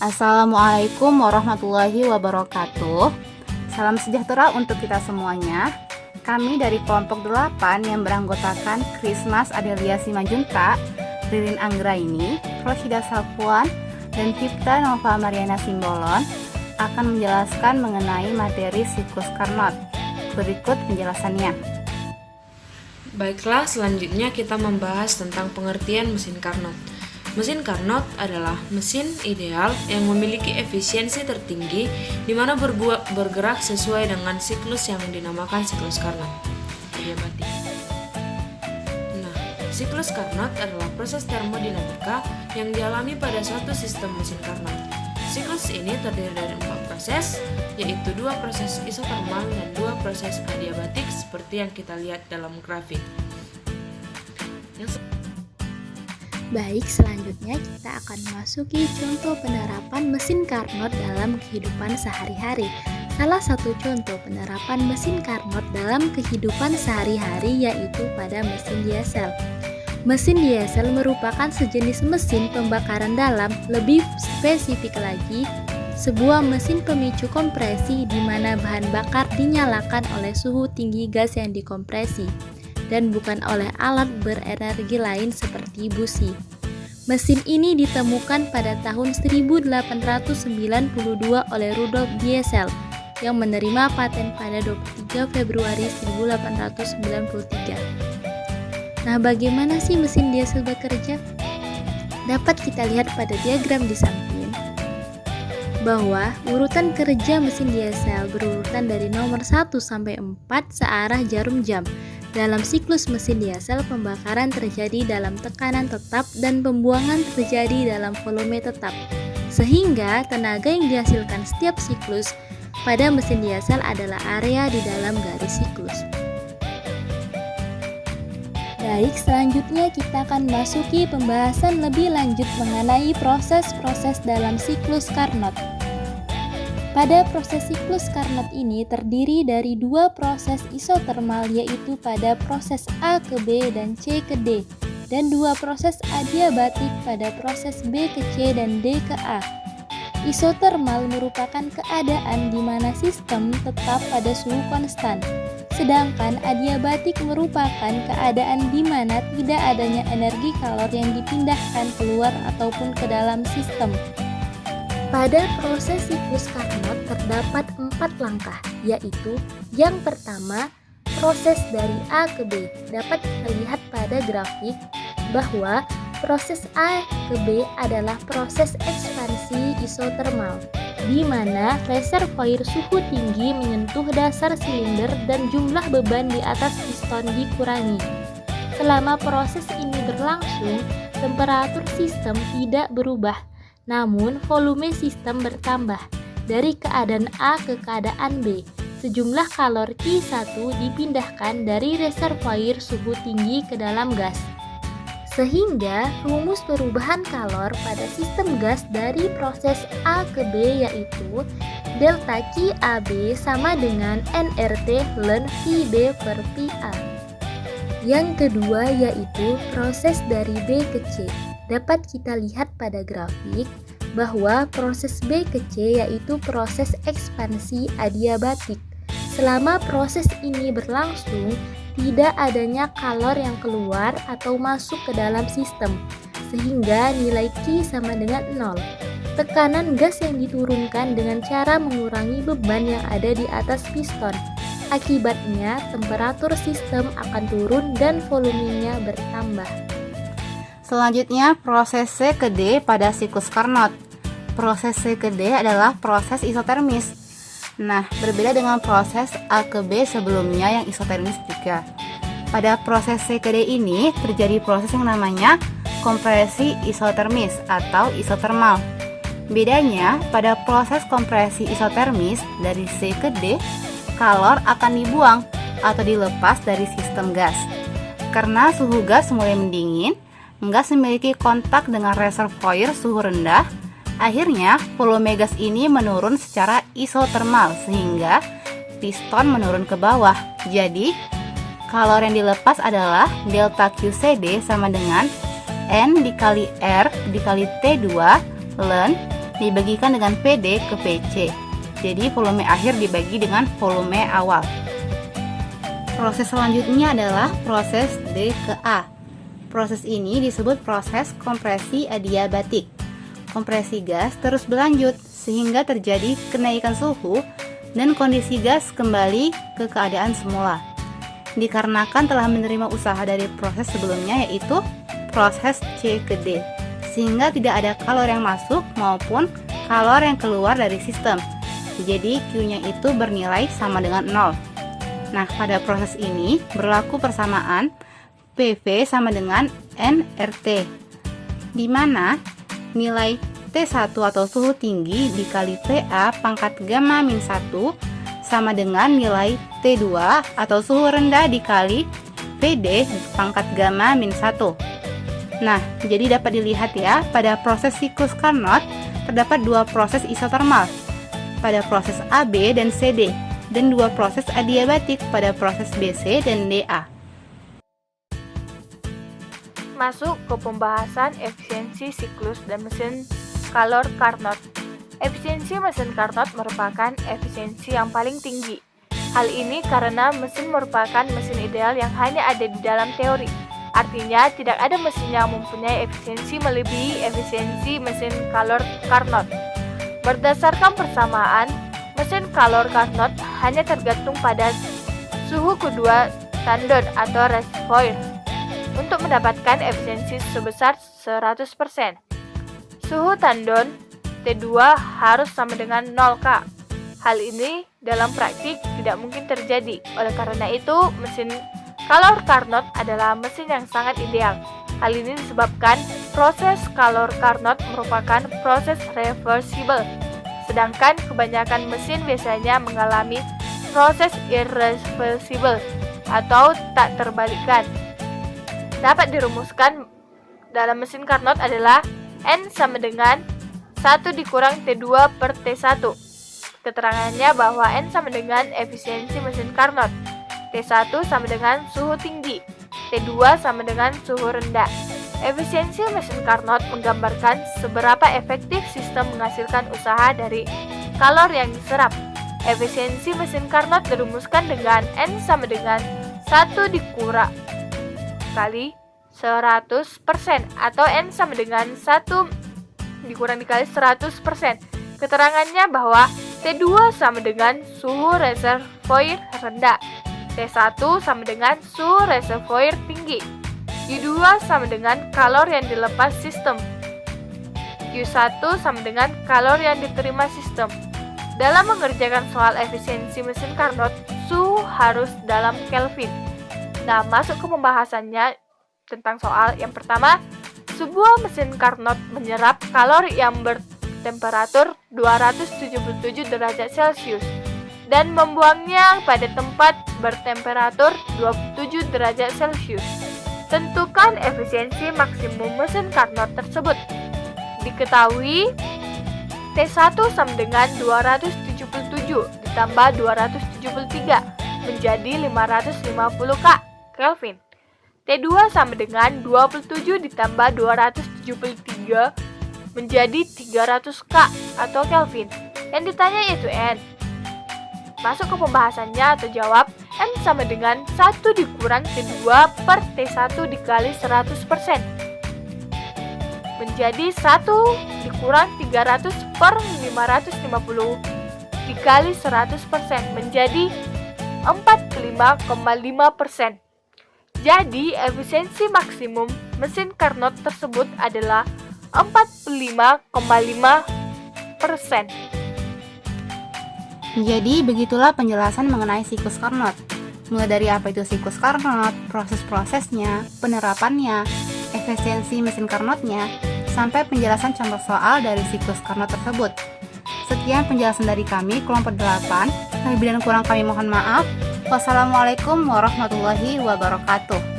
Assalamualaikum warahmatullahi wabarakatuh. Salam sejahtera untuk kita semuanya. Kami dari kelompok 8 yang beranggotakan Krismas Adelia Simanjuntak, Ririn Anggraini, Roshida Sapuan, dan Cipta Nova Mariana Simbolon akan menjelaskan mengenai materi siklus Carnot. Berikut penjelasannya. Baiklah, selanjutnya kita membahas tentang pengertian mesin Carnot. Mesin Carnot adalah mesin ideal yang memiliki efisiensi tertinggi di mana bergerak sesuai dengan siklus yang dinamakan siklus Carnot. Nah, siklus Carnot adalah proses termodinamika yang dialami pada suatu sistem mesin Carnot. Siklus ini terdiri dari 4 proses, yaitu 2 proses isotermal dan 2 proses adiabatik seperti yang kita lihat dalam grafik. Baik, selanjutnya kita akan memasuki contoh penerapan mesin Carnot dalam kehidupan sehari-hari. Salah satu contoh penerapan mesin Carnot dalam kehidupan sehari-hari yaitu pada mesin diesel. Mesin diesel merupakan sejenis mesin pembakaran dalam, lebih spesifik lagi, sebuah mesin pemicu kompresi di mana bahan bakar dinyalakan oleh suhu tinggi gas yang dikompresi dan bukan oleh alat berenergi lain seperti busi. Mesin ini ditemukan pada tahun 1892 oleh Rudolf Diesel yang menerima paten pada 23 Februari 1893. Nah, bagaimana sih mesin diesel bekerja? Dapat kita lihat pada diagram di samping bahwa urutan kerja mesin diesel berurutan dari nomor 1 sampai 4 searah jarum jam. Dalam siklus mesin diesel, pembakaran terjadi dalam tekanan tetap dan pembuangan terjadi dalam volume tetap, sehingga tenaga yang dihasilkan setiap siklus pada mesin diesel adalah area di dalam garis siklus. Baik, selanjutnya kita akan masuki pembahasan lebih lanjut mengenai proses-proses dalam siklus Carnot. Pada proses siklus Carnot ini terdiri dari 2 proses isotermal, yaitu pada proses A ke B dan C ke D, dan 2 proses adiabatik pada proses B ke C dan D ke A. Isotermal merupakan keadaan di mana sistem tetap pada suhu konstan, sedangkan adiabatik merupakan keadaan di mana tidak adanya energi kalor yang dipindahkan keluar ataupun ke dalam sistem. Pada proses siklus Carnot terdapat 4 langkah, yaitu yang pertama, proses dari A ke B. Dapat kita lihat pada grafik bahwa proses A ke B adalah proses ekspansi isotermal, di mana reservoir suhu tinggi menyentuh dasar silinder dan jumlah beban di atas piston dikurangi. Selama proses ini berlangsung, temperatur sistem tidak berubah, namun volume sistem bertambah. Dari keadaan A ke keadaan B, sejumlah kalor Q1 dipindahkan dari reservoir suhu tinggi ke dalam gas, sehingga rumus perubahan kalor pada sistem gas dari proses A ke B yaitu delta QAB sama dengan nRT ln VB per PA. Yang kedua yaitu proses dari B ke C. Dapat kita lihat pada grafik bahwa proses B ke C yaitu proses ekspansi adiabatik. Selama proses ini berlangsung, tidak adanya kalor yang keluar atau masuk ke dalam sistem, sehingga nilai Q sama dengan 0. Tekanan gas yang diturunkan dengan cara mengurangi beban yang ada di atas piston. Akibatnya, temperatur sistem akan turun dan volumenya bertambah. Selanjutnya, proses C ke D pada siklus Carnot. Proses C ke D adalah proses isotermis. Nah, berbeda dengan proses A ke B sebelumnya yang isotermis juga. Pada proses C ke D ini terjadi proses yang namanya kompresi isotermis atau isotermal. Bedanya, pada proses kompresi isotermis dari C ke D, kalor akan dibuang atau dilepas dari sistem gas. Karena suhu gas mulai mendingin, gas memiliki kontak dengan reservoir suhu rendah. Akhirnya, volume gas ini menurun secara isotermal sehingga piston menurun ke bawah. Jadi, kalor yang dilepas adalah delta QCD sama dengan N dikali R dikali T2 ln dibagikan dengan PD ke PC. Jadi volume akhir dibagi dengan volume awal. Proses selanjutnya adalah proses D ke A. Proses ini disebut proses kompresi adiabatik. Kompresi gas terus berlanjut sehingga terjadi kenaikan suhu dan kondisi gas kembali ke keadaan semula. Dikarenakan telah menerima usaha dari proses sebelumnya, yaitu proses C ke D, sehingga tidak ada kalor yang masuk maupun kalor yang keluar dari sistem. Jadi Q-nya itu bernilai sama dengan 0. Nah, pada proses ini berlaku persamaan PV sama dengan nRT, di mana nilai T1 atau suhu tinggi dikali PA pangkat gamma min 1 sama dengan nilai T2 atau suhu rendah dikali PD pangkat gamma min 1. Nah, jadi dapat dilihat ya, pada proses siklus Carnot terdapat dua proses isotermal pada proses AB dan CD, dan dua proses adiabatik pada proses BC dan DA. Masuk ke pembahasan efisiensi siklus dan mesin kalor Carnot. Efisiensi mesin Carnot merupakan efisiensi yang paling tinggi. Hal ini karena mesin merupakan mesin ideal yang hanya ada di dalam teori. Artinya, tidak ada mesin yang mempunyai efisiensi melebihi efisiensi mesin kalor Carnot. Berdasarkan persamaan, mesin kalor Carnot hanya tergantung pada suhu kedua tandon atau reservoir untuk mendapatkan efisiensi sebesar 100%. Suhu tandon T2 harus sama dengan 0 K. Hal ini dalam praktik tidak mungkin terjadi. Oleh karena itu, mesin kalor Carnot adalah mesin yang sangat ideal. Hal ini disebabkan proses kalor Carnot merupakan proses reversible, sedangkan kebanyakan mesin biasanya mengalami proses irreversible atau tak terbalikkan. Dapat dirumuskan dalam mesin Carnot adalah N sama dengan 1 dikurang T2 per T1. Keterangannya bahwa N sama dengan efisiensi mesin Carnot, T1 sama dengan suhu tinggi, T2 sama dengan suhu rendah. Efisiensi mesin Carnot menggambarkan seberapa efektif sistem menghasilkan usaha dari kalor yang diserap. Efisiensi mesin Carnot dirumuskan dengan N sama dengan 1 dikurang kali 100% atau N sama dengan 1 dikurang dikali 100%. Keterangannya bahwa T2 sama dengan suhu reservoir rendah, T1 sama dengan suhu reservoir tinggi, Q2 sama dengan kalor yang dilepas sistem, Q1 sama dengan kalor yang diterima sistem. Dalam mengerjakan soal efisiensi mesin Carnot, suhu harus dalam Kelvin. Nah, masuk ke pembahasannya tentang soal yang pertama. Sebuah mesin Carnot menyerap kalor yang bertemperatur 277 derajat Celcius dan membuangnya pada tempat bertemperatur 27 derajat Celcius. Tentukan efisiensi maksimum mesin Carnot tersebut. Diketahui T1 sama dengan 277 ditambah 273 menjadi 550 K Kelvin. T2 sama dengan 27 ditambah 273 menjadi 300 K atau Kelvin. Yang ditanya yaitu N. Masuk ke pembahasannya atau jawab. N sama dengan 1 dikurang T2 per T1 dikali 100% menjadi 1 dikurang 300 per 550 dikali 100% menjadi 45,5%. Jadi, efisiensi maksimum mesin Carnot tersebut adalah 45,5%. Jadi, begitulah penjelasan mengenai siklus Carnot. Mulai dari apa itu siklus Carnot, proses-prosesnya, penerapannya, efisiensi mesin Carnotnya, sampai penjelasan contoh soal dari siklus Carnot tersebut. Sekian penjelasan dari kami, kelompok 8. Lebih dan kurang kami mohon maaf. Wassalamualaikum warahmatullahi wabarakatuh.